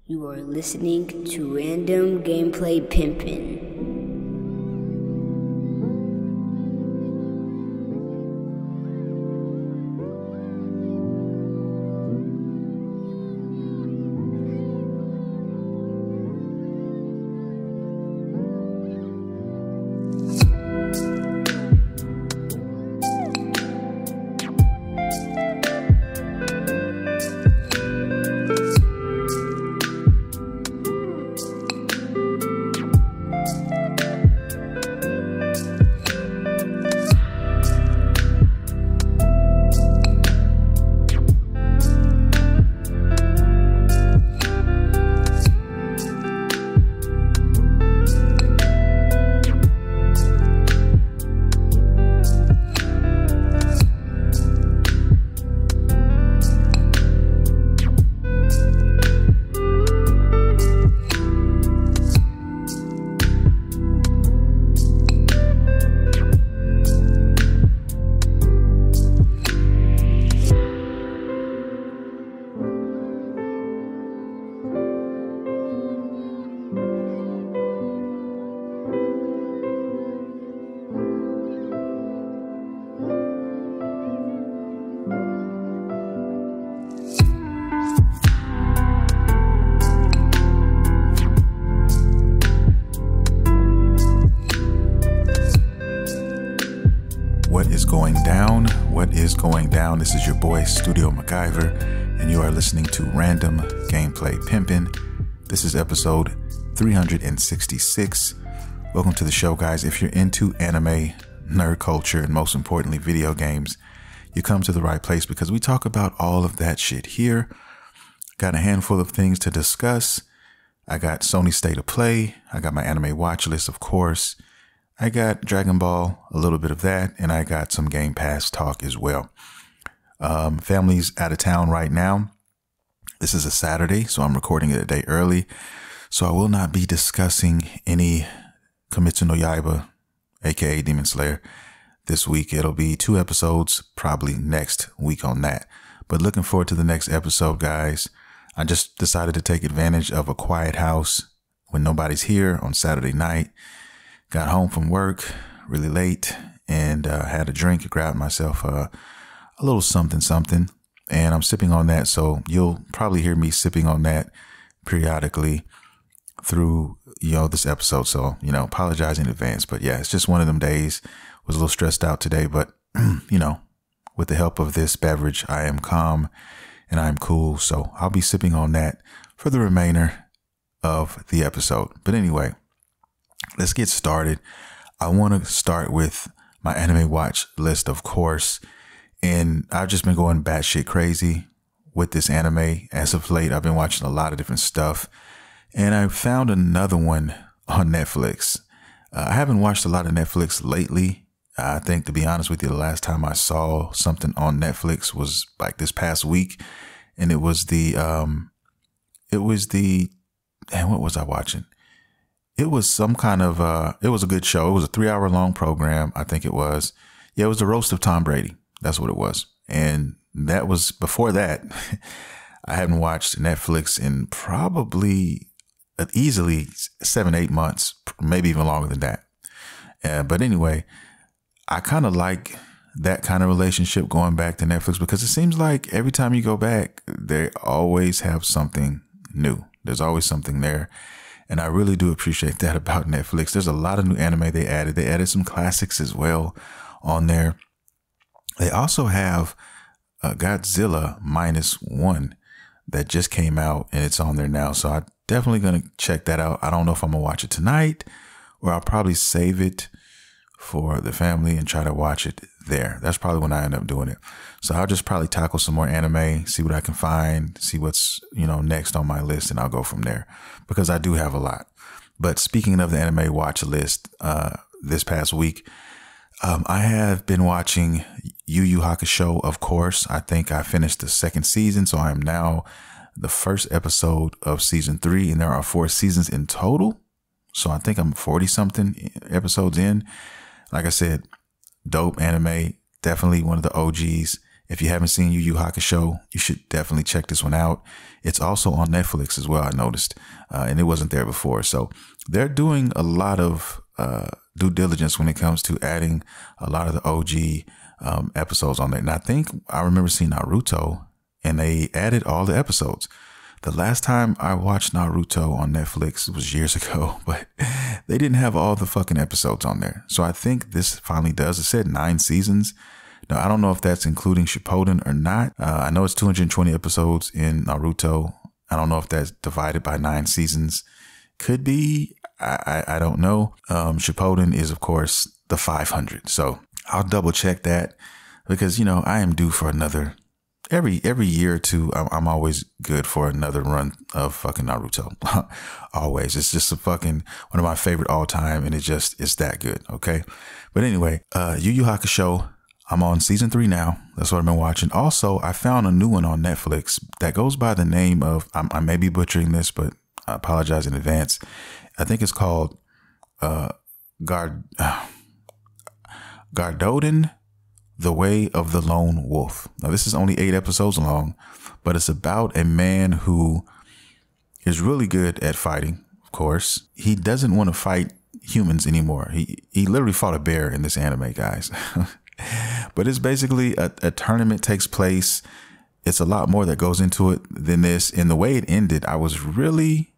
You are listening to Random Gameplay Pimpin. What is going down? This is your boy Studio MacGyver, and you are listening to Random Gameplay Pimpin'. This is episode 366. Welcome to the show, guys. If you're into anime, nerd culture, and most importantly, video games, you come to the right place because we talk about all of that shit here. Got a handful of things to discuss. I got Sony State of Play. I got my anime watch list, of course. I got Dragon Ball, a little bit of that, and I got some Game Pass talk as well. Family's out of town right now. This is a Saturday, so I'm recording it a day early. So I will not be discussing any Kimetsu no Yaiba, aka Demon Slayer, this week. It'll be 2 episodes, probably next week on that. But looking forward to the next episode, guys. I just decided to take advantage of a quiet house when nobody's here on Saturday night. Got home from work really late and had a drink, grabbed myself a little something, and I'm sipping on that. So you'll probably hear me sipping on that periodically through, this episode. So, apologize in advance. But yeah, it's just one of them days. Was a little stressed out today, but, with the help of this beverage, I am calm and I'm cool. So I'll be sipping on that for the remainder of the episode. But anyway, let's get started. I want to start with my anime watch list, of course. And I've just been going batshit crazy with this anime. As of late, I've been watching a lot of different stuff. And I found another one on Netflix. I haven't watched a lot of Netflix lately. I think, to be honest with you, the last time I saw something on Netflix was like this past week. And it was what was I watching? It was some kind of, it was a good show. It was a 3-hour long program. I think it was. Yeah, it was the roast of Tom Brady. That's what it was. And that was before that. I haven't watched Netflix in probably easily 7-8 months, maybe even longer than that. But anyway, I kind of like that kind of relationship going back to Netflix because it seems like every time you go back, they always have something new. There's always something there. And I really do appreciate that about Netflix. There's a lot of new anime they added. They added some classics as well on there. They also have Godzilla -1 that just came out and it's on there now. So I'm definitely going to check that out. I don't know if I'm going to watch it tonight or I'll probably save it for the family and try to watch it there. That's probably when I end up doing it. So I'll just probably tackle some more anime, see what I can find, see what's, next on my list, and I'll go from there because I do have a lot. But speaking of the anime watch list, this past week, I have been watching Yu Yu Hakusho, of course. I think I finished the 2nd season, so I am now the 1st episode of season 3, and there are 4 seasons in total. So I think I'm 40-something episodes in. Like I said, dope anime, definitely one of the OGs If you haven't seen Yu Yu Hakusho, you should definitely check this one out. It's also on Netflix as well, I noticed, and it wasn't there before. So they're doing a lot of due diligence when it comes to adding a lot of the OG episodes on there. And I remember seeing Naruto, and they added all the episodes. The last time I watched Naruto on Netflix, it was years ago, but they didn't have all the fucking episodes on there. So I think this finally does. It said 9 seasons. Now, I don't know if that's including Shippuden or not. I know it's 220 episodes in Naruto. I don't know if that's divided by 9 seasons. Could be. I don't know. Shippuden is, of course, the 500. So I'll double check that because, I am due for another. Every year or two, I'm always good for another run of fucking Naruto. Always. It's just one of my favorite all time, and it's that good. Okay. But anyway, Yu Yu Hakusho, I'm on season 3 now. That's what I've been watching. Also, I found a new one on Netflix that goes by the name of, I may be butchering this, but I apologize in advance. I think it's called Gardoden, The Way of the Lone Wolf. Now, this is only 8 episodes long, but it's about a man who is really good at fighting, of course. He doesn't want to fight humans anymore. He literally fought a bear in this anime, guys. But it's basically a tournament takes place. It's a lot more that goes into it than this. And the way it ended, I was really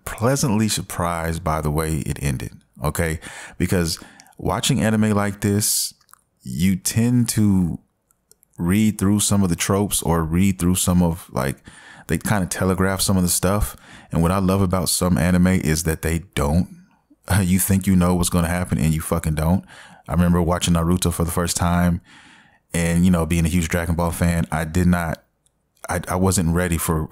pleasantly surprised by the way it ended. Okay. Because watching anime like this, you tend to read through some of the tropes or read through some of they kind of telegraph some of the stuff. And what I love about some anime is that they don't. You think you know what's going to happen and you fucking don't. I remember watching Naruto for the first time and, being a huge Dragon Ball fan. I wasn't ready for,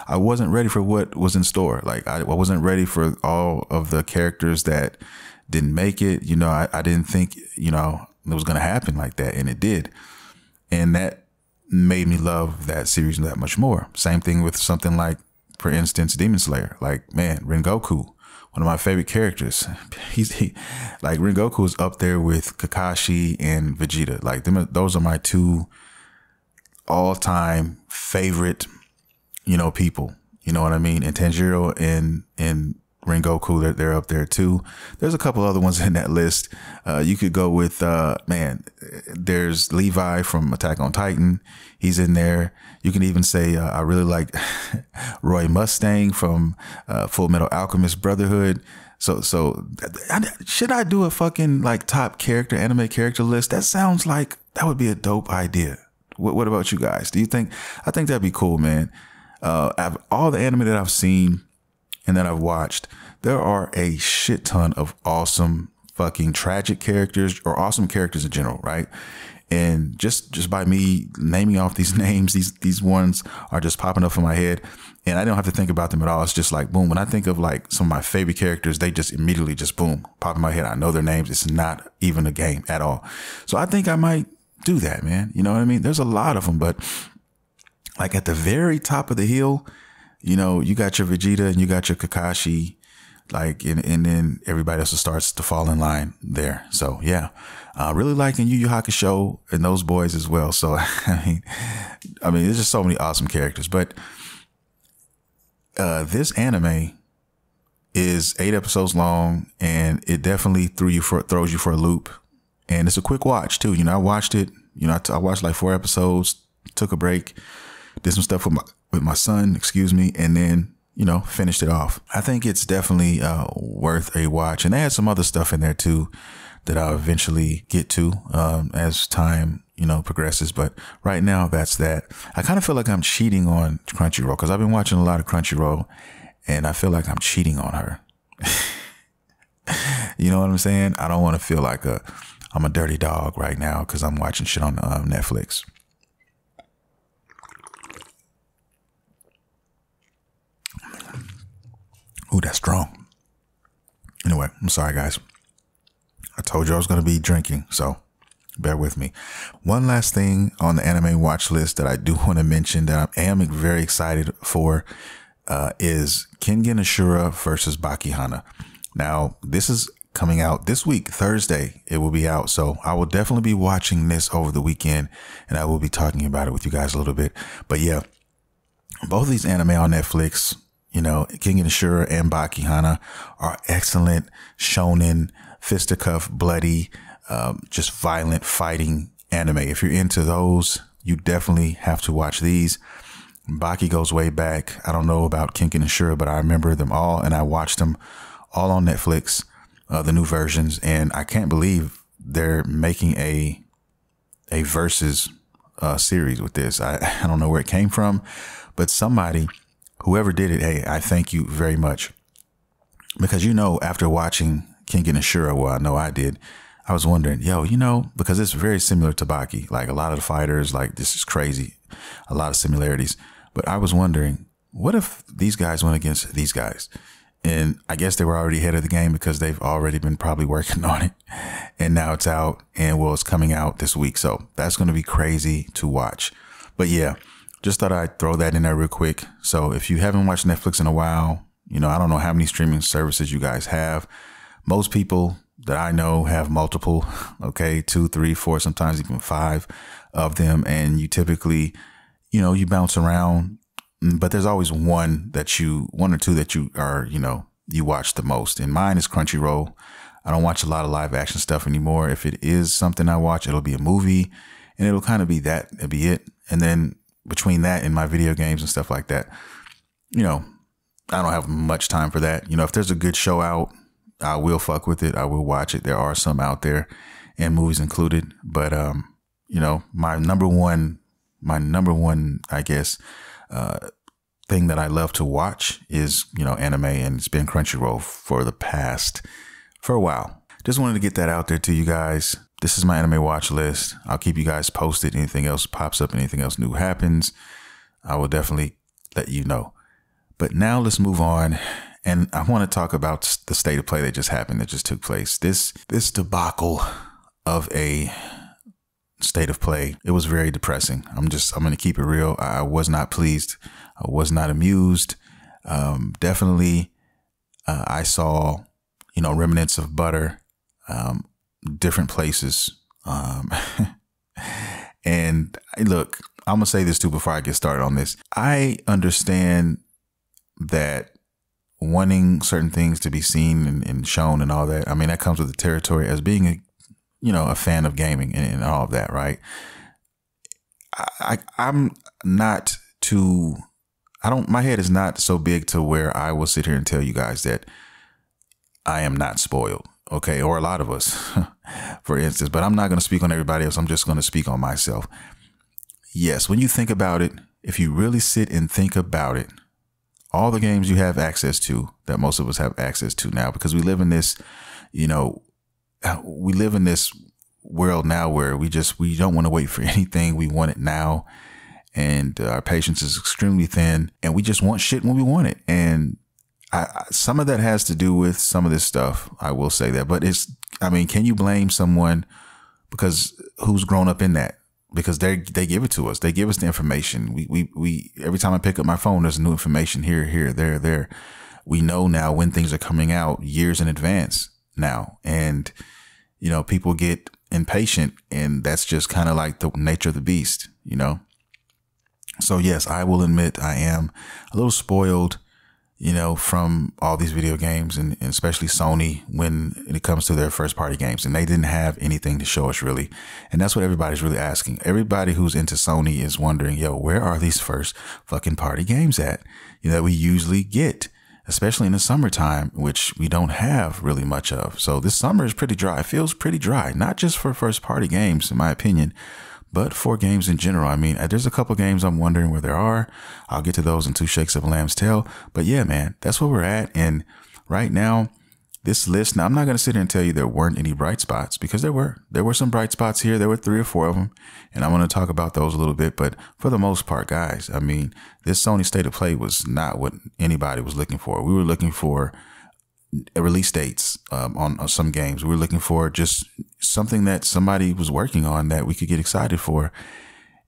I wasn't ready for what was in store. Like I wasn't ready for all of the characters that didn't make it. I didn't think, it was going to happen like that. And it did. And that made me love that series that much more. Same thing with something like, for instance, Demon Slayer. Like, man, Rengoku, one of my favorite characters. Like Rengoku is up there with Kakashi and Vegeta. Like those are my 2 all-time favorite, people. You know what I mean? And Tanjiro and Rengoku, they're up there too. There's a couple other ones in that list. You could go with, there's Levi from Attack on Titan. He's in there. You can even say, I really like Roy Mustang from Full Metal Alchemist Brotherhood. So should I do a fucking top character, anime character list? That sounds like that would be a dope idea. What about you guys? Do you think? I think that'd be cool, man. All the anime that I've seen and that I've watched, there are a shit ton of awesome fucking tragic characters or awesome characters in general, right? And just by me naming off these names, these ones are just popping up in my head and I don't have to think about them at all. It's just like, boom. When I think of some of my favorite characters, they just immediately just boom, pop in my head. I know their names. It's not even a game at all. So I think I might do that, man. You know what I mean? There's a lot of them, but at the very top of the hill, you got your Vegeta and you got your Kakashi, and then everybody else starts to fall in line there. So yeah, really liking Yu Yu Hakusho and those boys as well. So, I mean, there's just so many awesome characters, but, this anime is 8 episodes long and it definitely throws you for a loop, and it's a quick watch too. I watched it, I watched 4 episodes, took a break, did some stuff with my son, and then, finished it off. I think it's definitely worth a watch. And they had some other stuff in there too that I'll eventually get to as time, progresses. But right now, that's that. I kind of feel like I'm cheating on Crunchyroll because I've been watching a lot of Crunchyroll and I feel like I'm cheating on her. You know what I'm saying? I don't want to feel like I'm a dirty dog right now because I'm watching shit on Netflix. Ooh, that's strong. Anyway, I'm sorry, guys. I told you I was going to be drinking, so bear with me. One last thing on the anime watch list that I do want to mention that I am very excited for is Kengan Ashura versus Baki Hana. Now, this is coming out this week, Thursday. It will be out. So I will definitely be watching this over the weekend, and I will be talking about it with you guys a little bit. But yeah, both of these anime on Netflix, you know, King and Ashura and Baki Hana are excellent shonen, fisticuff, bloody, just violent fighting anime. If you're into those, you definitely have to watch these. Baki goes way back. I don't know about King and Ashura, but I remember them all, and I watched them all on Netflix, the new versions, and I can't believe they're making a versus series with this. I don't know where it came from, but somebody, whoever did it, hey, I thank you very much. Because, you know, after watching King and Ashura, well, I know I did, I was wondering, yo, you know, because it's very similar to Baki, like a lot of the fighters, like this is crazy, a lot of similarities. But I was wondering, what if these guys went against these guys? And I guess they were already ahead of the game because they've already been probably working on it. And now it's out, and well, it's coming out this week. So that's going to be crazy to watch. But yeah, just thought I'd throw that in there real quick. So if you haven't watched Netflix in a while, you know, I don't know how many streaming services you guys have. Most people that I know have multiple, okay, 2, 3, 4, sometimes even 5 of them. And you typically, you know, you bounce around, but there's always one or two that you are, you know, you watch the most. And mine is Crunchyroll. I don't watch a lot of live action stuff anymore. If it is something I watch, it'll be a movie, and it'll kind of be that, it'll be it. And then between that and my video games and stuff like that, you know, I don't have much time for that. You know, if there's a good show out, I will fuck with it. I will watch it. There are some out there, and movies included. But, you know, my number one, I guess, thing that I love to watch is, you know, anime, and it's been Crunchyroll for a while. Just wanted to get that out there to you guys. This is my anime watch list. I'll keep you guys posted. Anything else pops up, anything else new happens, I will definitely let you know. But now let's move on. And I want to talk about the state of play that just happened, that just took place. This debacle of a state of play, it was very depressing. I'm going to keep it real. I was not pleased. I was not amused. Definitely, I saw, you know, remnants of butter, different places. And look, I'm going to say this too before I get started on this. I understand that wanting certain things to be seen and shown and all that. I mean, that comes with the territory as being a fan of gaming and all of that, right? I'm not too, my head is not so big to where I will sit here and tell you guys that I am not spoiled, okay? Or a lot of us, for instance, but I'm not going to speak on everybody else. I'm just going to speak on myself. Yes, when you think about it, if you really sit and think about it, all the games you have access to, that most of us have access to now, because we live in this, you know, we live in this world now where we don't want to wait for anything. We want it now. And our patience is extremely thin, and we just want shit when we want it. And some of that has to do with some of this stuff. I will say that, but can you blame someone because who's grown up in that? Because they give it to us. They give us the information. We every time I pick up my phone, there's new information here, there. We know now when things are coming out years in advance now. And, you know, people get impatient, and that's just kind of like the nature of the beast, you know? So yes, I will admit I am a little spoiled, you know, from all these video games, and especially Sony when it comes to their first party games, and they didn't have anything to show us really. And that's what everybody's really asking. Everybody who's into Sony is wondering, yo, where are these first fucking party games at? You know, that we usually get, especially in the summertime, which we don't have really much of. So this summer is pretty dry. It feels pretty dry, not just for first party games, in my opinion, but for games in general. I mean, there's a couple games I'm wondering where there are. I'll get to those in 2 shakes of a lamb's tail. But yeah, man, that's where we're at. And right now, this list, now I'm not going to sit here and tell you there weren't any bright spots, because there were some bright spots here. There were 3 or 4 of them. And I'm going to talk about those a little bit. But for the most part, guys, I mean, this Sony State of Play was not what anybody was looking for. We were looking for release dates on some games. We were looking for just something that somebody was working on that we could get excited for.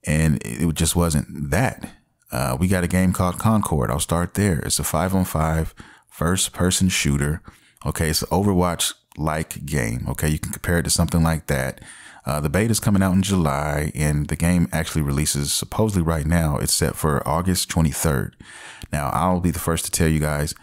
And it just wasn't that. We got a game called Concord. I'll start there. It's a 5-on-5 first person shooter. Okay. It's an Overwatch like game. Okay, you can compare it to something like that. The beta is coming out in July, and the game actually releases supposedly right now. It's set for August 23rd. Now, I'll be the first to tell you guys,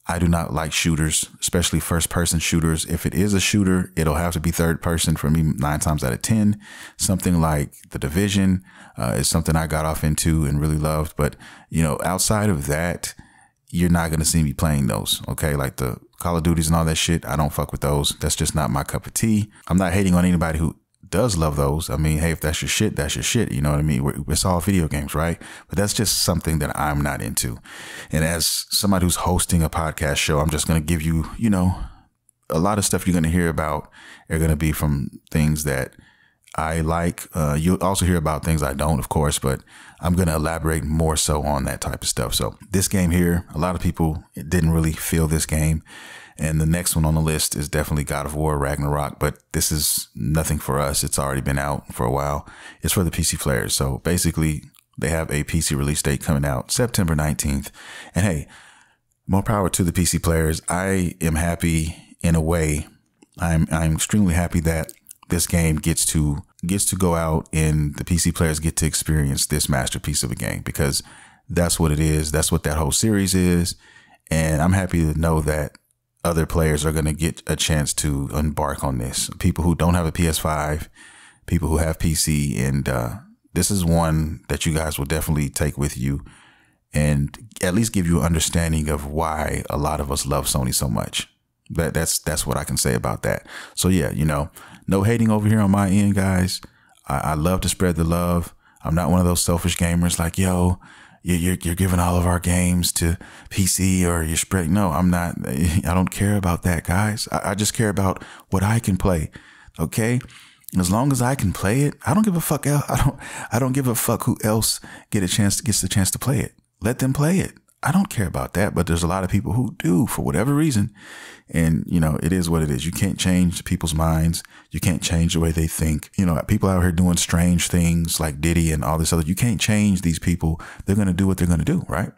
I do not like shooters, especially first-person shooters. If it is a shooter, it'll have to be third-person for me 9 times out of 10. Something like The Division is something I got off into and really loved. But, you know, outside of that, you're not going to see me playing those. Okay, like the Call of Duties and all that shit, I don't fuck with those. That's just not my cup of tea. I'm not hating on anybody who does love those. I mean, hey, if that's your shit, that's your shit. You know what I mean? It's all video games, right? But that's just something that I'm not into. And as somebody who's hosting a podcast show, I'm just going to give you, you know, a lot of stuff you're going to hear about are going to be from things that I like. You'll also hear about things I don't, of course, but I'm going to elaborate more so on that type of stuff. So this game here, a lot of people didn't really feel this game. And the next one on the list is definitely God of War Ragnarok, but this is nothing for us. It's already been out for a while. It's for the PC players. So basically they have a PC release date coming out September 19th. And hey, more power to the PC players. I am happy in a way. I'm extremely happy that this game gets to go out and the PC players get to experience this masterpiece of a game, because that's what it is. That's what that whole series is. And I'm happy to know that other players are going to get a chance to embark on this. People who don't have a PS5, people who have PC. And this is one that you guys will definitely take with you and at least give you an understanding of why a lot of us love Sony so much. That's what I can say about that. So yeah, you know, no hating over here on my end, guys. I love to spread the love. I'm not one of those selfish gamers like, yo, you're giving all of our games to PC or you're spreading. No, I'm not. I don't care about that, guys. I just care about what I can play. Okay. As long as I can play it, I don't give a fuck. I don't give a fuck who else gets the chance to play it. Let them play it. I don't care about that, but there's a lot of people who do for whatever reason. And, you know, it is what it is. You can't change people's minds. You can't change the way they think. You know, people out here doing strange things like Diddy and all this other. You can't change these people. They're going to do what they're going to do, right?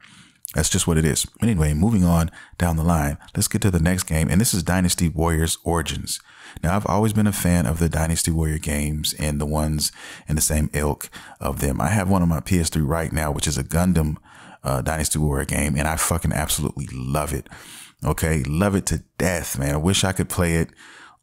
That's just what it is. Anyway, moving on down the line, let's get to the next game. And this is Dynasty Warriors Origins. Now, I've always been a fan of the Dynasty Warrior games and the ones in the same ilk of them. I have one on my PS3 right now, which is a Gundam Dynasty Warrior game, and I fucking absolutely love it. Okay, love it to death, man. I wish I could play it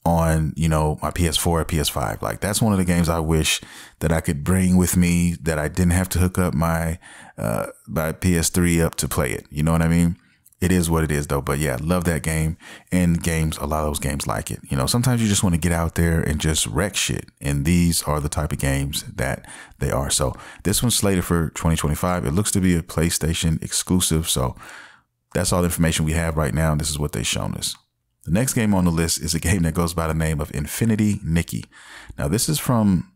on, you know, my PS4 or PS5. Like, that's one of the games I wish that I could bring with me, that I didn't have to hook up my PS3 up to play it. You know what I mean? It is what it is, though. But yeah, love that game, and games, a lot of those games like it. You know, sometimes you just want to get out there and just wreck shit, and these are the type of games that they are. So this one's slated for 2025. It looks to be a PlayStation exclusive. So that's all the information we have right now, and this is what they've shown us. The next game on the list is a game that goes by the name of Infinity Nikki. Now, this is from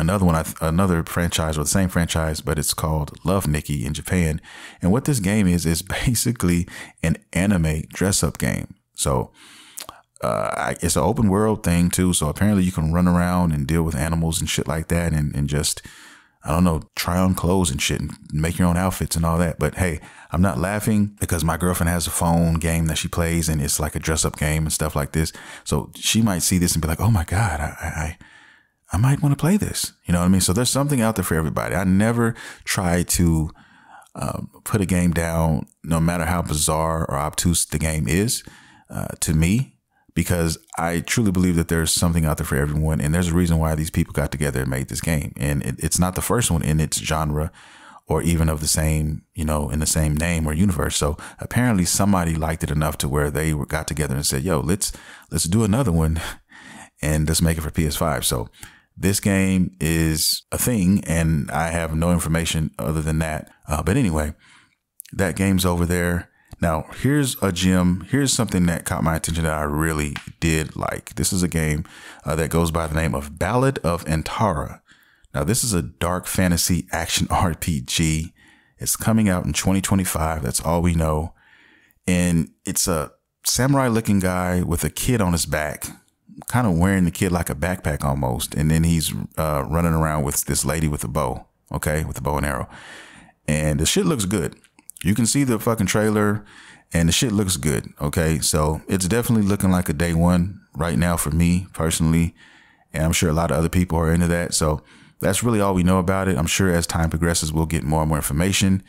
another franchise, or the same franchise, but it's called Love Nikki in Japan. And what this game is basically an anime dress-up game. So it's an open world thing too. So apparently you can run around and deal with animals and shit like that, and just, I don't know, try on clothes and shit and make your own outfits and all that. But hey, I'm not laughing because my girlfriend has a phone game that she plays, and it's like a dress up game and stuff like this. So she might see this and be like, oh my God, I might want to play this. You know what I mean? So there's something out there for everybody. I never try to put a game down, no matter how bizarre or obtuse the game is to me, because I truly believe that there's something out there for everyone. And there's a reason why these people got together and made this game. And it's not the first one in its genre, or even of the same, you know, in the same name or universe. So apparently somebody liked it enough to where they got together and said, yo, let's do another one and let's make it for PS5. So this game is a thing, and I have no information other than that. But anyway, that game's over there. Now, here's a gem. Here's something that caught my attention that I really did like. This is a game that goes by the name of Ballad of Antara. Now, this is a dark fantasy action RPG. It's coming out in 2025. That's all we know. And it's a samurai looking guy with a kid on his back, kind of wearing the kid like a backpack almost. And then he's running around with this lady with a bow, okay, with a bow and arrow. And the shit looks good. You can see the fucking trailer and the shit looks good. Okay. So it's definitely looking like a day one right now for me personally. And I'm sure a lot of other people are into that. So that's really all we know about it. I'm sure as time progresses, we'll get more and more information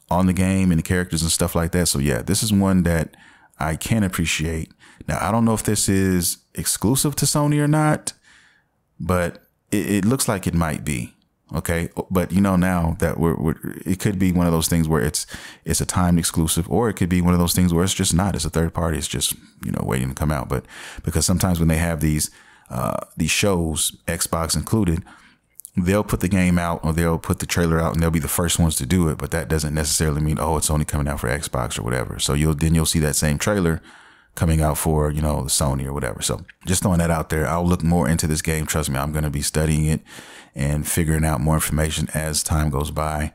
on the game and the characters and stuff like that. So yeah, this is one that I can appreciate. Now, I don't know if this is exclusive to Sony or not, but it looks like it might be. Okay. But you know, now that it could be one of those things where it's a timed exclusive, or it could be one of those things where it's just not, it's a third party. It's just, you know, waiting to come out. But because sometimes when they have these shows, Xbox included, they'll put the game out or they'll put the trailer out and they'll be the first ones to do it. But that doesn't necessarily mean, oh, it's only coming out for Xbox or whatever. So you'll see that same trailer coming out for, you know, Sony or whatever. So just throwing that out there. I'll look more into this game. Trust me, I'm going to be studying it and figuring out more information as time goes by,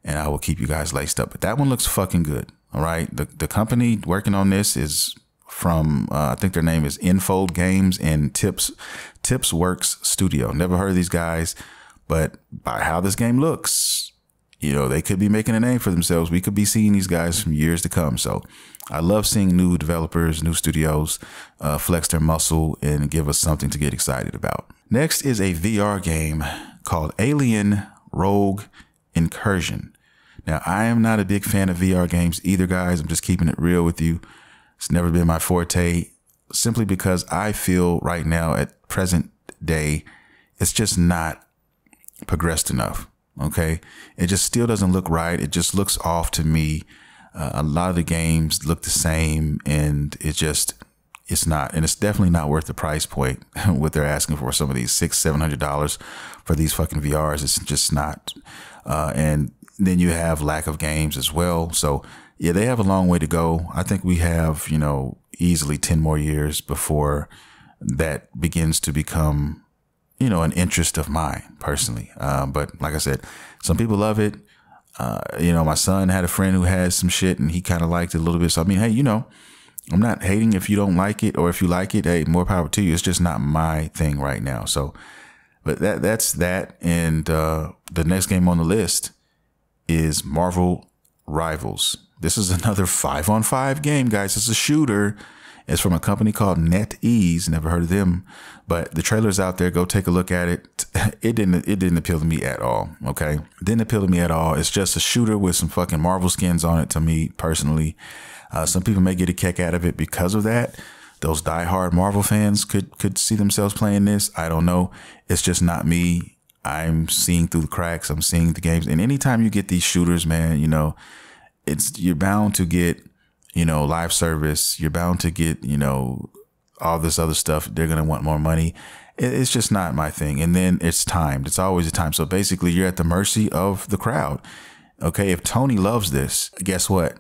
and I will keep you guys laced up. But that one looks fucking good. All right. The company working on this is from, I think their name is Infold Games and Tips Works Studio. Never heard of these guys, but by how this game looks, you know, they could be making a name for themselves. We could be seeing these guys from years to come. So I love seeing new developers, new studios flex their muscle and give us something to get excited about. Next is a VR game called Alien Rogue Incursion. Now, I am not a big fan of VR games either, guys. I'm just keeping it real with you. It's never been my forte, simply because I feel right now at present day, it's just not progressed enough. Okay. It just still doesn't look right. It just looks off to me. A lot of the games look the same, and it's not, and it's definitely not worth the price point what they're asking for. Some of these $600-700 for these fucking VRs. It's just not. And then you have lack of games as well. So yeah, they have a long way to go. I think we have, you know, easily 10 more years before that begins to become, you know, an interest of mine personally. But like I said, some people love it. You know, my son had a friend who has some shit and he kind of liked it a little bit. So, I mean, hey, you know, I'm not hating if you don't like it, or if you like it, hey, more power to you. It's just not my thing right now. So, but that's that. And the next game on the list is Marvel Rivals. This is another 5-on-5 game, guys. It's a shooter. It's from a company called NetEase. Never heard of them, but the trailer's out there. Go take a look at it. It didn't appeal to me at all. Okay. It didn't appeal to me at all. It's just a shooter with some fucking Marvel skins on it to me personally. Some people may get a kick out of it because of that. Those diehard Marvel fans could see themselves playing this. I don't know. It's just not me. I'm seeing through the cracks. I'm seeing the games. And anytime you get these shooters, man, you know, you're bound to get, you know, live service. You're bound to get, you know, all this other stuff. They're going to want more money. It's just not my thing. And then it's timed. It's always a time. So basically you're at the mercy of the crowd. Okay. If Tony loves this, guess what?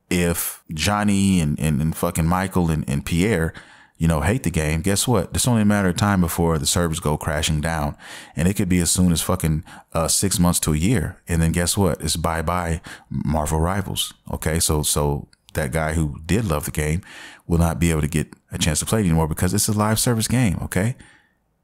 If Johnny and fucking Michael and Pierre, you know, hate the game, guess what? It's only a matter of time before the servers go crashing down. And it could be as soon as fucking 6 months to a year. And then guess what? It's bye-bye Marvel Rivals. Okay. So that guy who did love the game will not be able to get a chance to play it anymore because it's a live service game. Okay.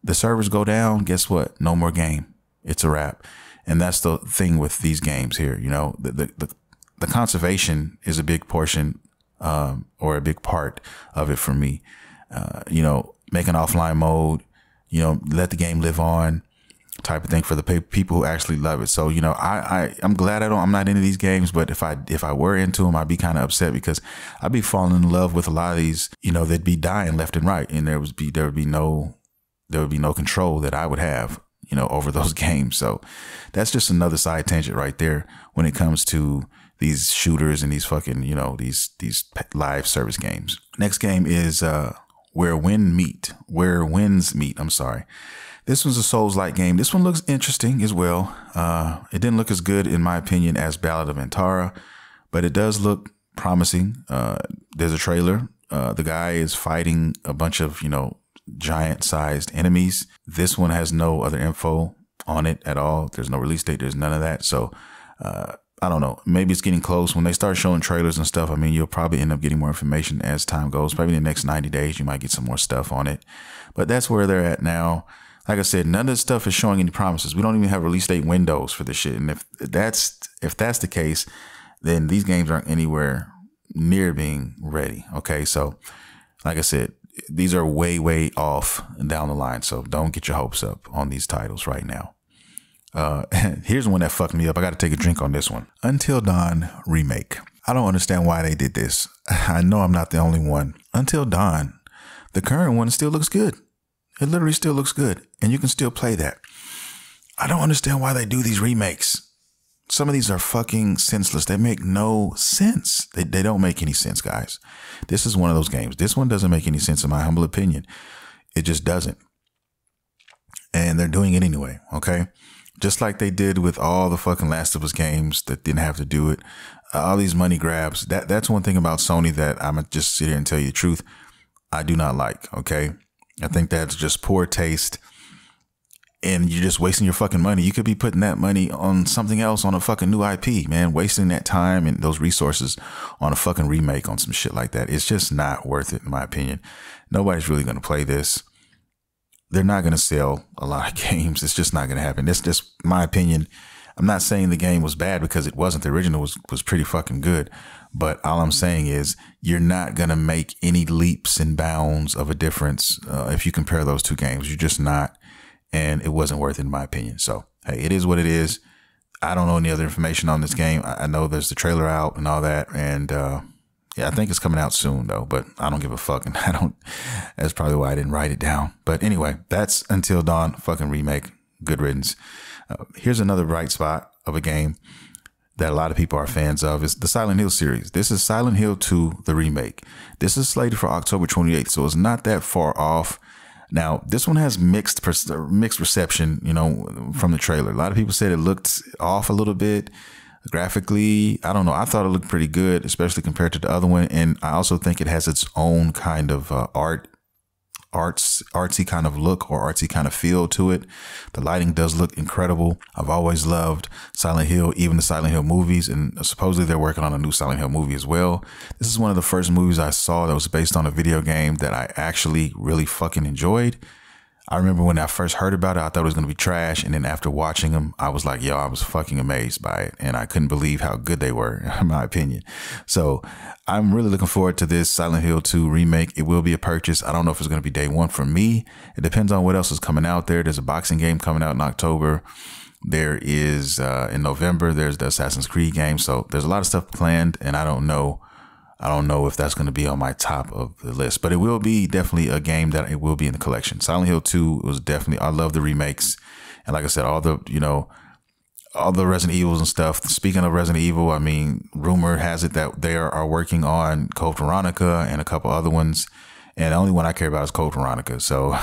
The servers go down. Guess what? No more game. It's a wrap. And that's the thing with these games here. You know, the conservation is a big portion, or a big part of it for me. You know, make an offline mode, you know, let the game live on type of thing for the people who actually love it. So, you know, I'm glad I'm not into these games, but if I were into them, I'd be kind of upset because I'd be falling in love with a lot of these, you know, they'd be dying left and right. And there would be no control that I would have, you know, over those games. So that's just another side tangent right there when it comes to these shooters and these fucking, you know, these live service games. Next game is, Where Winds Meet. I'm sorry. This one's a Souls-like game. This one looks interesting as well. It didn't look as good, in my opinion, as Ballad of Antara, but it does look promising. There's a trailer. The guy is fighting a bunch of, you know, giant-sized enemies. This one has no other info on it at all. There's no release date. There's none of that. So I don't know. Maybe it's getting close. When they start showing trailers and stuff, I mean, you'll probably end up getting more information as time goes. Probably in the next 90 days, you might get some more stuff on it. But that's where they're at now. Like I said, none of this stuff is showing any promises. We don't even have release date windows for this shit. And if that's the case, then these games aren't anywhere near being ready. Okay. So like I said, these are way, way off down the line. So don't get your hopes up on these titles right now. Here's one that fucked me up. I got to take a drink on this one. Until Dawn remake. I don't understand why they did this. I know I'm not the only one. Until Dawn, the current one still looks good. It literally still looks good. And you can still play that. I don't understand why they do these remakes. Some of these are fucking senseless. They make no sense. They don't make any sense, guys. This is one of those games. This one doesn't make any sense in my humble opinion. It just doesn't. And they're doing it anyway, okay? Just like they did with all the fucking Last of Us games that didn't have to do it. All these money grabs. That's one thing about Sony that I'm going to just sit here and tell you the truth. I do not like, okay? I think that's just poor taste. And you're just wasting your fucking money. You could be putting that money on something else, on a fucking new IP, man. Wasting that time and those resources on a fucking remake on some shit like that. It's just not worth it, in my opinion. Nobody's really going to play this. They're not going to sell a lot of games. It's just not going to happen. That's just my opinion. I'm not saying the game was bad, because it wasn't. The original was pretty fucking good. But all I'm saying is you're not going to make any leaps and bounds of a difference if you compare those two games. You're just not. And it wasn't worth it, in my opinion. So, hey, it is what it is. I don't know any other information on this game. I know there's the trailer out and all that. And yeah, I think it's coming out soon, though. But I don't give a fuck. And that's probably why I didn't write it down. But anyway, that's Until Dawn fucking remake. Good riddance. Here's another bright spot of a game that a lot of people are fans of. Is the Silent Hill series. This is Silent Hill 2, the remake. This is slated for October 28th. So it's not that far off. Now, this one has mixed reception, you know, from the trailer. A lot of people said it looked off a little bit graphically. I don't know. I thought it looked pretty good, especially compared to the other one. And I also think it has its own kind of artsy kind of look or artsy kind of feel to it. The lighting does look incredible. I've always loved Silent Hill, even the Silent Hill movies, and supposedly they're working on a new Silent Hill movie as well. This is one of the first movies I saw that was based on a video game that I actually really fucking enjoyed. I remember when I first heard about it, I thought it was going to be trash. And then after watching them, I was like, yo, I was fucking amazed by it. And I couldn't believe how good they were, in my opinion. So I'm really looking forward to this Silent Hill 2 remake. It will be a purchase. I don't know if it's going to be day one for me. It depends on what else is coming out there. There's a boxing game coming out in October. There is in November, there's the Assassin's Creed game. So there's a lot of stuff planned, and I don't know if that's going to be on my top of the list, but it will be definitely a game that it will be in the collection. Silent Hill 2 was definitely, I love the remakes. And like I said, all the Resident Evils and stuff. Speaking of Resident Evil, I mean, rumor has it that they are working on Code Veronica and a couple other ones. And the only one I care about is Code Veronica. So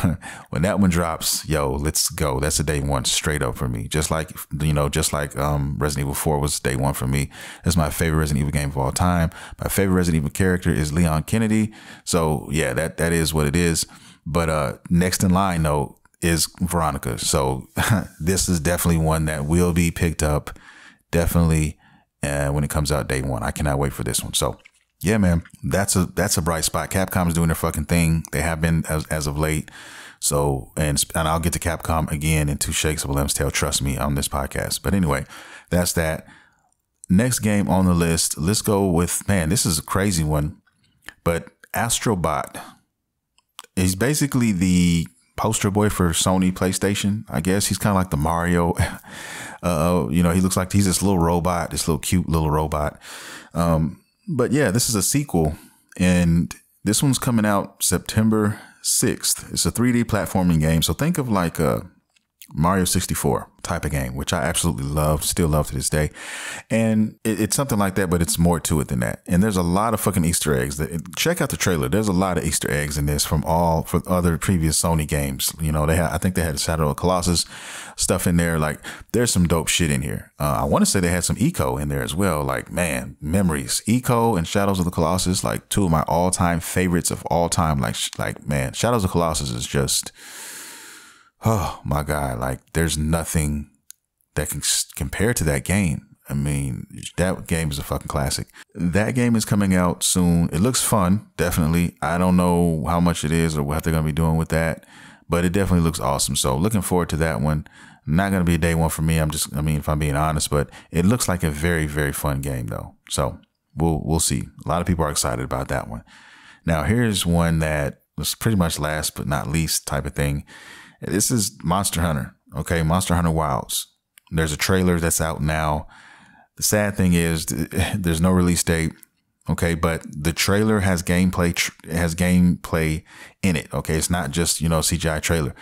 when that one drops, yo, let's go. That's a day one straight up for me. Just like Resident Evil 4 was day one for me. It's my favorite Resident Evil game of all time. My favorite Resident Evil character is Leon Kennedy. So yeah, that is what it is. But next in line though is Veronica. So this is definitely one that will be picked up definitely when it comes out day one. I cannot wait for this one. So yeah, man, that's a bright spot. Capcom is doing their fucking thing. They have been as of late. So, and I'll get to Capcom again in two shakes of a lamb's tail. Trust me on this podcast. But anyway, that's that. Next game on the list. Let's go with, man, this is a crazy one, but Astrobot. He's basically the poster boy for Sony PlayStation. I guess he's kind of like the Mario. He looks like he's this little robot, this little cute little robot. But yeah, this is a sequel, and this one's coming out September 6th. It's a 3D platforming game. So think of like a Mario 64 type of game, which I absolutely love, still love to this day. And it's something like that, but it's more to it than that. And there's a lot of fucking Easter eggs. Check out the trailer. There's a lot of Easter eggs in this for other previous Sony games. You know, I think they had Shadow of the Colossus stuff in there. Like, there's some dope shit in here. I want to say they had some Eco in there as well. Like, man, memories. Eco and Shadows of the Colossus, like two of my all-time favorites of all time. Like man, Shadows of the Colossus is just, oh my God, like there's nothing that can compare to that game. I mean, that game is a fucking classic. That game is coming out soon. It looks fun, definitely. I don't know how much it is or what they're going to be doing with that, but it definitely looks awesome. So looking forward to that one. Not going to be a day one for me. If I'm being honest, but it looks like a very, very fun game though. So we'll see. A lot of people are excited about that one. Now here's one that it's pretty much last but not least type of thing. This is Monster Hunter. Okay. Monster Hunter Wilds. There's a trailer that's out now. The sad thing is there's no release date. Okay. But the trailer has gameplay, in it. Okay. It's not just, CGI trailer.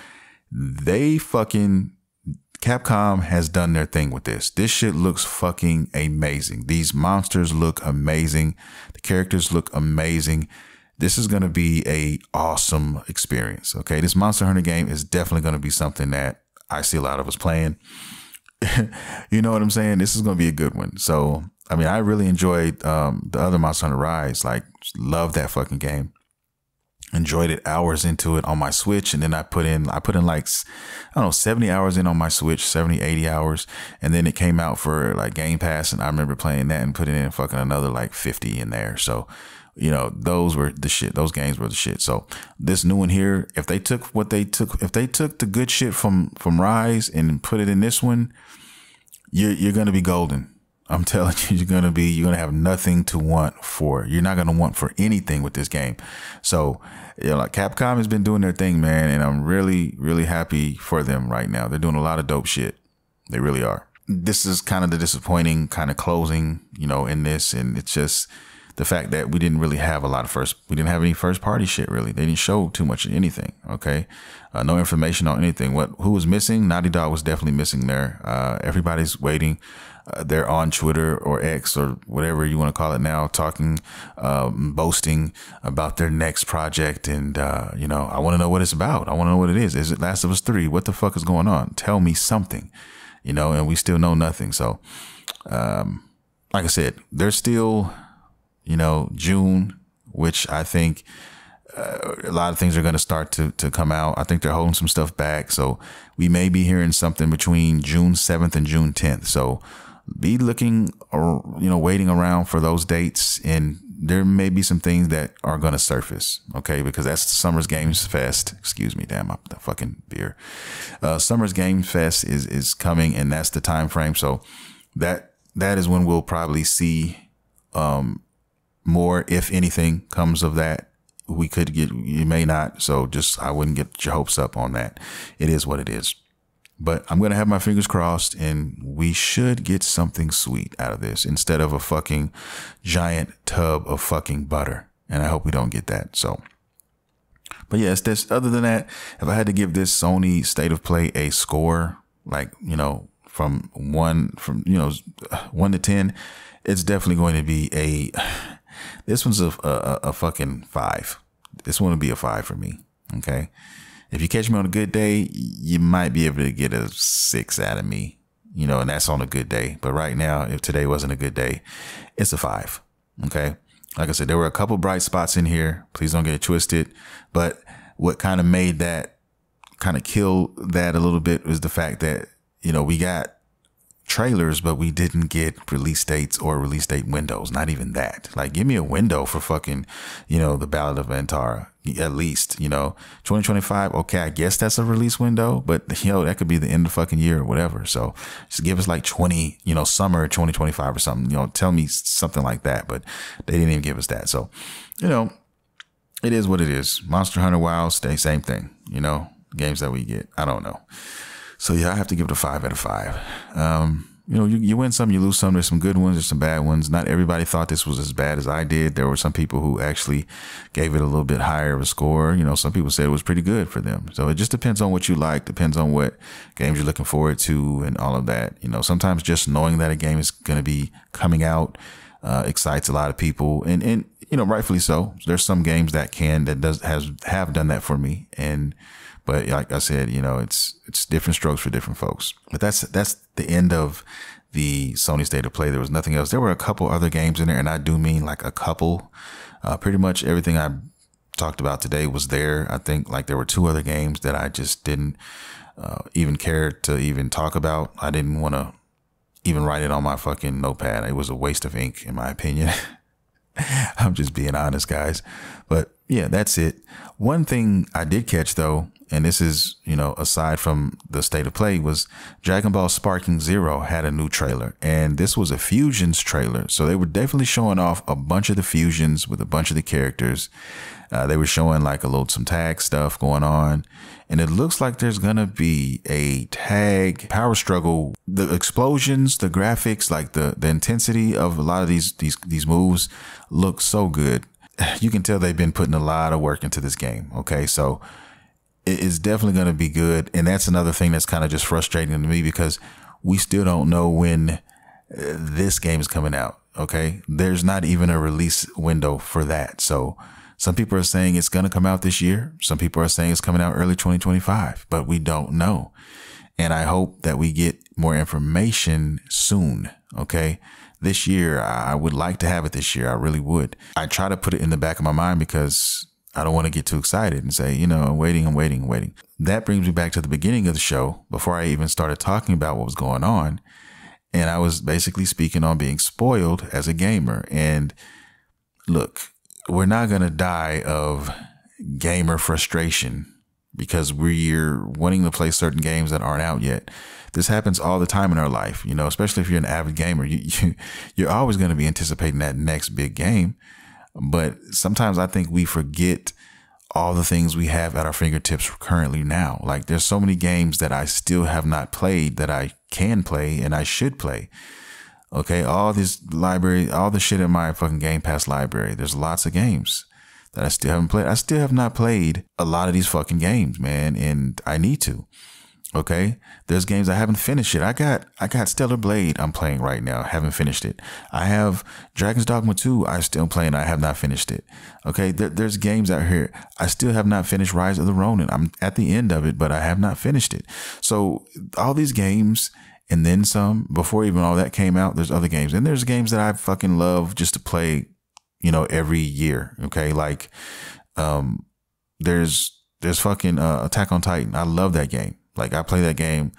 Capcom has done their thing with this. This shit looks fucking amazing. These monsters look amazing. The characters look amazing. This is going to be a awesome experience. Okay. This Monster Hunter game is definitely going to be something that I see a lot of us playing. You know what I'm saying? This is going to be a good one. So, I mean, I really enjoyed, the other Monster Hunter Rise. Like, love that fucking game. Enjoyed it, hours into it on my Switch. And then I put in like, I don't know, 70 hours in on my Switch, 70, 80 hours. And then it came out for like Game Pass. And I remember playing that and putting in fucking another like 50 in there. So, those were the shit. Those games were the shit. So this new one here, if they took the good shit from Rise and put it in this one, you're going to be golden. I'm telling you, you're going to have nothing to want for. You're not going to want for anything with this game. So, like Capcom has been doing their thing, man. And I'm really, really happy for them right now. They're doing a lot of dope shit. They really are. This is kind of the disappointing kind of closing, in this. And it's just the fact that we didn't really have we didn't have any first party shit, really. They didn't show too much of anything. Okay. No information on anything. Who was missing? Naughty Dog was definitely missing there. Everybody's waiting. They're on Twitter or X or whatever you want to call it now, talking, boasting about their next project. And, I want to know what it's about. I want to know what it is. Is it Last of Us 3? What the fuck is going on? Tell me something, and we still know nothing. So, like I said, there's still, June, which I think a lot of things are going to start to come out. I think they're holding some stuff back. So we may be hearing something between June 7th and June 10th. So be looking or, waiting around for those dates. And there may be some things that are going to surface. Okay. Because that's Summer's Games Fest. Excuse me. Damn, the fucking beer. Summer's Games Fest is coming, and that's the time frame. So that is when we'll probably see, more, if anything comes of that. You may not. So I wouldn't get your hopes up on that. It is what it is. But I'm going to have my fingers crossed, and we should get something sweet out of this instead of a fucking giant tub of fucking butter. And I hope we don't get that. So, but yes, other than that, if I had to give this Sony State of Play a score, like, from 1 to 10, it's definitely going to be this one's a fucking 5. This one would be a 5 for me. Okay. If you catch me on a good day, you might be able to get a 6 out of me, and that's on a good day. But right now, if today wasn't a good day, it's a 5. Okay. Like I said, there were a couple bright spots in here. Please don't get it twisted. But what kind of made that kill that a little bit was the fact that, we got trailers, but we didn't get release dates or release date windows. Not even that. Like, give me a window for fucking, the Ballad of Antara, at least, 2025. Okay, I guess that's a release window, but that could be the end of fucking year or whatever. So just give us like summer 2025 or something. Tell me something like that. But they didn't even give us that. So, it is what it is. Monster Hunter Wild, same thing. Games that we get. I don't know. So yeah, I have to give it a 5 out of 5. You win some, you lose some. There's some good ones, there's some bad ones. Not everybody thought this was as bad as I did. There were some people who actually gave it a little bit higher of a score. Some people said it was pretty good for them. So it just depends on what you like, depends on what games you're looking forward to and all of that. Sometimes just knowing that a game is going to be coming out excites a lot of people, and rightfully so. There's some games that have done that for me, but like I said, it's different strokes for different folks. But that's the end of the Sony State of Play. There was nothing else. There were a couple other games in there, and I do mean like a couple. Pretty much everything I talked about today was there. I think like there were 2 other games that I just didn't even care to even talk about. I didn't want to even write it on my fucking notepad. It was a waste of ink, in my opinion. I'm just being honest, guys. But yeah, that's it. One thing I did catch though, and this is, aside from the state of play, was Dragon Ball Sparking Zero had a new trailer, and this was a Fusions trailer. So they were definitely showing off a bunch of the fusions with a bunch of the characters. They were showing like some tag stuff going on, and it looks like there's gonna be a tag power struggle. The explosions, the graphics, like the intensity of a lot of these moves look so good. You can tell they've been putting a lot of work into this game. Okay, so it's definitely going to be good. And that's another thing that's kind of just frustrating to me, because we still don't know when this game is coming out. Okay, there's not even a release window for that. So some people are saying it's going to come out this year. Some people are saying it's coming out early 2025, but we don't know. And I hope that we get more information soon. Okay. This year, I would like to have it this year. I really would. I try to put it in the back of my mind because I don't want to get too excited and say, I'm waiting. That brings me back to the beginning of the show, before I even started talking about what was going on. And I was basically speaking on being spoiled as a gamer. And look, we're not going to die of gamer frustration because we're wanting to play certain games that aren't out yet. This happens all the time in our life, especially if you're an avid gamer. You're always going to be anticipating that next big game. But sometimes I think we forget all the things we have at our fingertips currently now. Like, there's so many games that I still have not played that I can play and I should play. Okay, all this library, all the shit in my fucking Game Pass library. There's lots of games that I still haven't played. I still have not played a lot of these fucking games, man, and I need to. Okay, there's games I haven't finished yet. I got Stellar Blade I'm playing right now. Haven't finished it. I have Dragon's Dogma 2 I'm still playing. I have not finished it. Okay, there's games out here. I still have not finished Rise of the Ronin. I'm at the end of it, but I have not finished it. So all these games and then some, before even all that came out, there's other games. And there's games that I fucking love just to play, every year. Okay, like there's fucking Attack on Titan. I love that game. Like, I play that game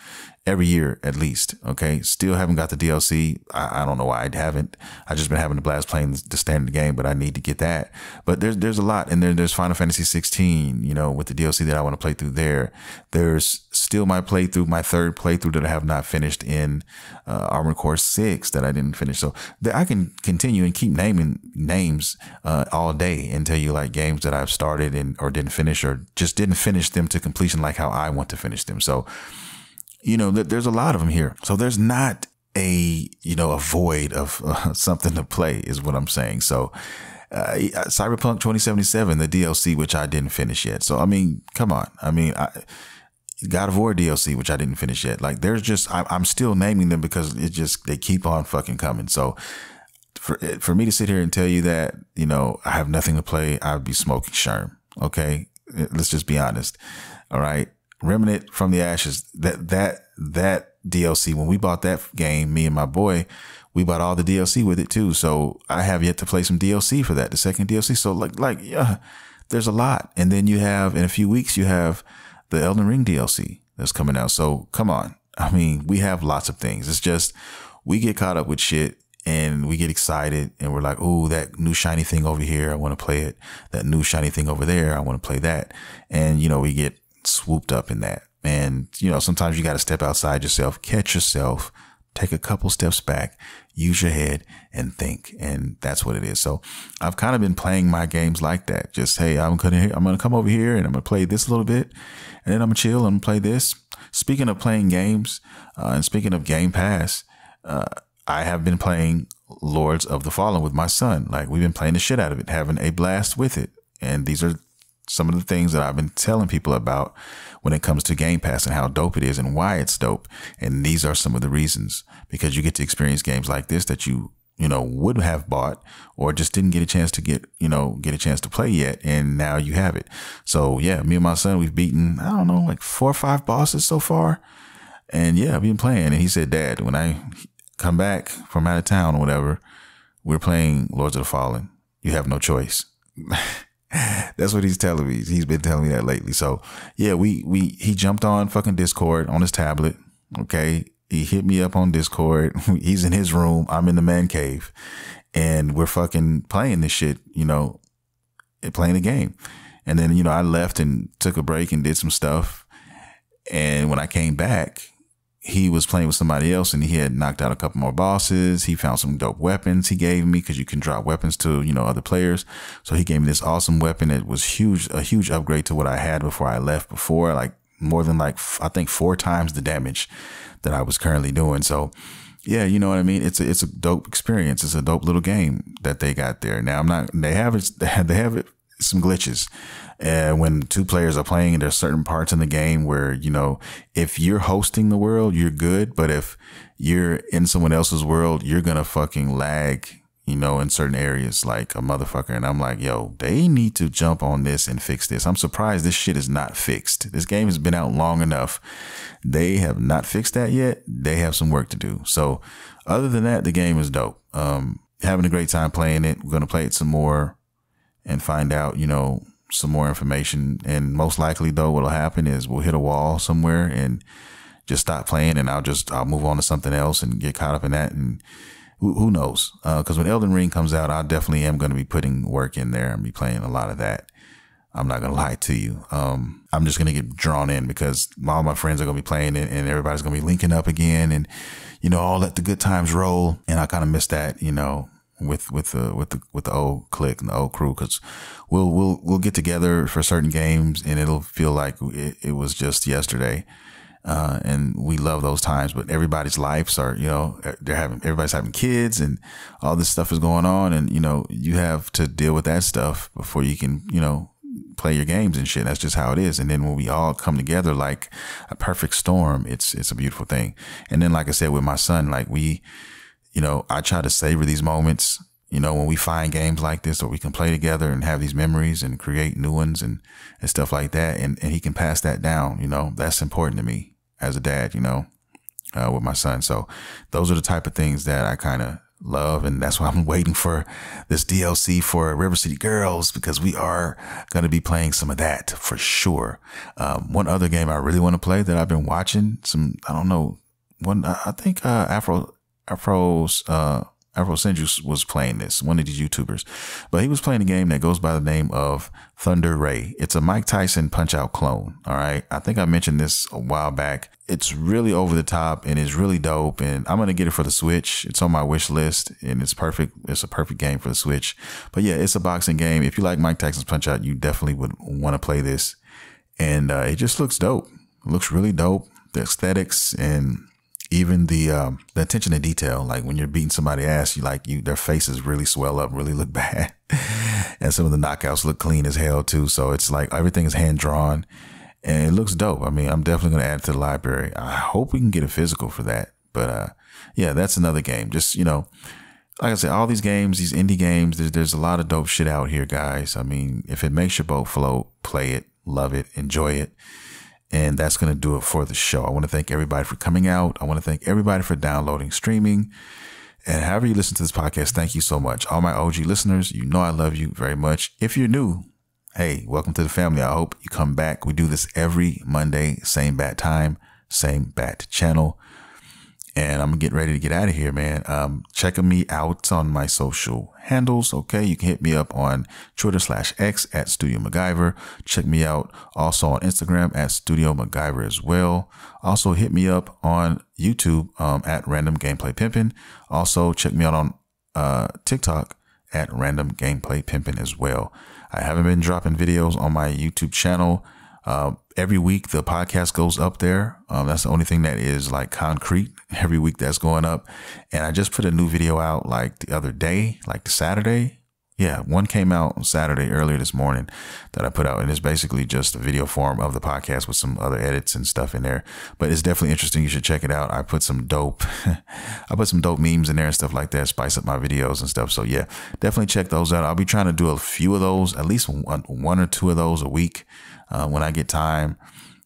every year at least. Okay. Still haven't got the DLC. I don't know why I haven't. I just been having a blast playing the standard game, but I need to get that. But there's a lot. And then there's Final Fantasy 16, with the DLC that I want to play through there. There's still my third playthrough that I have not finished in Armored Core 6 that I didn't finish. So I can continue and keep naming names all day and tell you like games that I've started or didn't finish, or just didn't finish them to completion like how I want to finish them. So, there's a lot of them here. So there's not a void of something to play is what I'm saying. So Cyberpunk 2077, the DLC, which I didn't finish yet. So, I mean, come on. I mean, God of War DLC, which I didn't finish yet. Like, I'm still naming them because they keep on fucking coming. So for me to sit here and tell you that, I have nothing to play, I'd be smoking Sherm. Okay. Let's just be honest. All right. Remnant from the Ashes, that DLC, when we bought that game, me and my boy, we bought all the DLC with it too. So I have yet to play some DLC for that, the second DLC. So yeah, there's a lot. And then you have, in a few weeks, you have the Elden Ring DLC that's coming out. So come on. I mean, we have lots of things. It's just, we get caught up with shit and we get excited and we're like, oh, that new shiny thing over here, I want to play it. That new shiny thing over there, I want to play that. And, we get swooped up in that. And, sometimes you got to step outside yourself, catch yourself, take a couple steps back, use your head and think. And that's what it is. So I've kind of been playing my games like that. Just, hey, I'm going to come over here and I'm going to play this a little bit and then I'm going to chill and play this. Speaking of playing games and speaking of Game Pass, I have been playing Lords of the Fallen with my son. Like, we've been playing the shit out of it, having a blast with it. And these are some of the things that I've been telling people about when it comes to Game Pass and how dope it is and why it's dope. And these are some of the reasons, because you get to experience games like this that you would have bought or just didn't get a chance to get a chance to play yet. And now you have it. So yeah, me and my son, we've beaten, I don't know, like 4 or 5 bosses so far. And yeah, I've been playing. And he said, Dad, when I come back from out of town or whatever, we're playing Lords of the Fallen. You have no choice. That's what he's telling me. He's been telling me that lately. So yeah, he jumped on fucking Discord on his tablet. Okay. He hit me up on Discord. He's in his room. I'm in the man cave and we're fucking playing this shit, playing the game. And then, you know, I left and took a break and did some stuff. And when I came back, he was playing with somebody else and he had knocked out a couple more bosses. He found some dope weapons he gave me, because you can drop weapons to, you know, other players. So he gave me this awesome weapon. It was a huge upgrade to what I had before I left before, like more than I think 4 times the damage that I was currently doing. So yeah, you know what I mean? It's a dope experience. It's a dope little game that they got there. Now they have some glitches. And when 2 players are playing, there's certain parts in the game where, you know, if you're hosting the world, you're good. But if you're in someone else's world, you're going to fucking lag, you know, in certain areas like a motherfucker. And I'm like, yo, they need to jump on this and fix this. I'm surprised this shit is not fixed. This game has been out long enough. They have not fixed that yet. They have some work to do. So other than that, the game is dope. Having a great time playing it. We're going to play it some more and find out, you know, some more information. And most likely though, what'll happen is we'll hit a wall somewhere and just stop playing, and I'll move on to something else and get caught up in that. And who knows? Cause when Elden Ring comes out, I definitely am going to be putting work in there and be playing a lot of that. I'm not going to lie to you. I'm just going to get drawn in because all my friends are going to be playing it and everybody's going to be linking up again, and, you know, all let the good times roll. And I kind of miss that, you know, with the old clique and the old crew, because we'll get together for certain games and it'll feel like it was just yesterday. And we love those times, but everybody's lives are, you know, everybody's having kids and all this stuff is going on. And, you know, you have to deal with that stuff before you can, you know, play your games and shit. That's just how it is. And then when we all come together like a perfect storm, it's a beautiful thing. And then, like I said, with my son, like you know, I try to savor these moments, you know, when we find games like this, or we can play together and have these memories and create new ones and stuff like that. And he can pass that down. You know, that's important to me as a dad, you know, with my son. So those are the type of things that I kind of love. And that's why I'm waiting for this DLC for River City Girls, because we are going to be playing some of that for sure. One other game I really want to play that I've been watching I think Afro Senju was playing this, one of these YouTubers, but he was playing a game that goes by the name of Thunder Ray. It's a Mike Tyson Punch Out clone. All right. I think I mentioned this a while back. It's really over the top and it's really dope. And I'm going to get it for the Switch. It's on my wish list and it's perfect. It's a perfect game for the Switch. But yeah, it's a boxing game. If you like Mike Tyson's Punch Out, you definitely would want to play this. And it just looks dope. It looks really dope. The aesthetics and even the attention to detail, like when you're beating somebody's ass, their faces really swell up, really look bad. And some of the knockouts look clean as hell too. So it's like everything is hand drawn and it looks dope. I mean, I'm definitely going to add it to the library. I hope we can get a physical for that. But yeah, that's another game. Just, you know, like I said, all these games, these indie games, there's a lot of dope shit out here, guys. I mean, if it makes your boat float, play it, love it, enjoy it. And that's going to do it for the show. I want to thank everybody for coming out. I want to thank everybody for downloading, streaming, and however you listen to this podcast. Thank you so much. All my OG listeners, you know I love you very much. If you're new, hey, welcome to the family. I hope you come back. We do this every Monday, same bat time, same bat channel. And I'm getting ready to get out of here, man. Checking me out on my social handles. Okay. You can hit me up on Twitter/X at Studio MacGyver. Check me out also on Instagram at Studio MacGyver as well. Also hit me up on YouTube, at Random Gameplay Pimpin. Also check me out on, TikTok at Random Gameplay Pimpin as well. I haven't been dropping videos on my YouTube channel. Every week the podcast goes up there. That's the only thing that is like concrete. Every week that's going up. And I just put a new video out like the other day, like the Saturday. Yeah, one came out on Saturday earlier this morning that I put out. And it's basically just a video form of the podcast with some other edits and stuff in there. But it's definitely interesting. You should check it out. I put some dope memes in there and stuff like that, spice up my videos and stuff. So yeah, definitely check those out. I'll be trying to do a few of those, at least one or two of those a week. When I get time,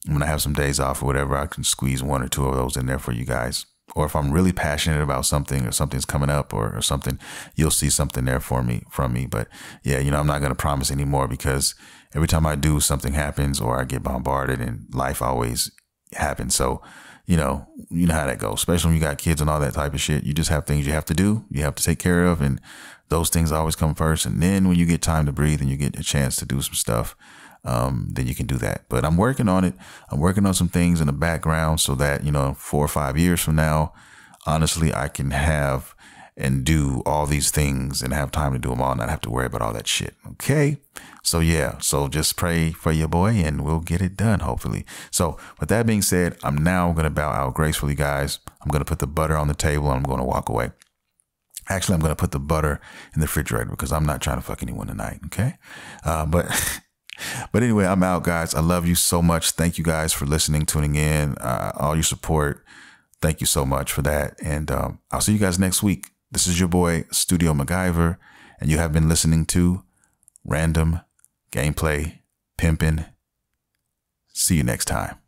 when I have some days off or whatever, I can squeeze one or two of those in there for you guys. Or if I'm really passionate about something or something's coming up or something, you'll see something there from me. But yeah, you know, I'm not going to promise anymore because every time I do, something happens or I get bombarded and life always happens. So you know how that goes, especially when you got kids and all that type of shit. You just have things you have to do, you have to take care of, and those things always come first. And then when you get time to breathe and you get a chance to do some stuff, then you can do that. But I'm working on it. I'm working on some things in the background so that, 4 or 5 years from now, honestly, I can have and do all these things and have time to do them all, and not have to worry about all that shit. Okay. So yeah, so just pray for your boy and we'll get it done, hopefully. So with that being said, I'm now going to bow out gracefully, guys. I'm going to put the butter on the table and I'm going to walk away. Actually, I'm going to put the butter in the refrigerator because I'm not trying to fuck anyone tonight. Okay. But anyway, I'm out, guys. I love you so much. Thank you guys for listening, tuning in, all your support. Thank you so much for that. And I'll see you guys next week. This is your boy, Studio MacGyver, and you have been listening to Random Gameplay Pimpin'. See you next time.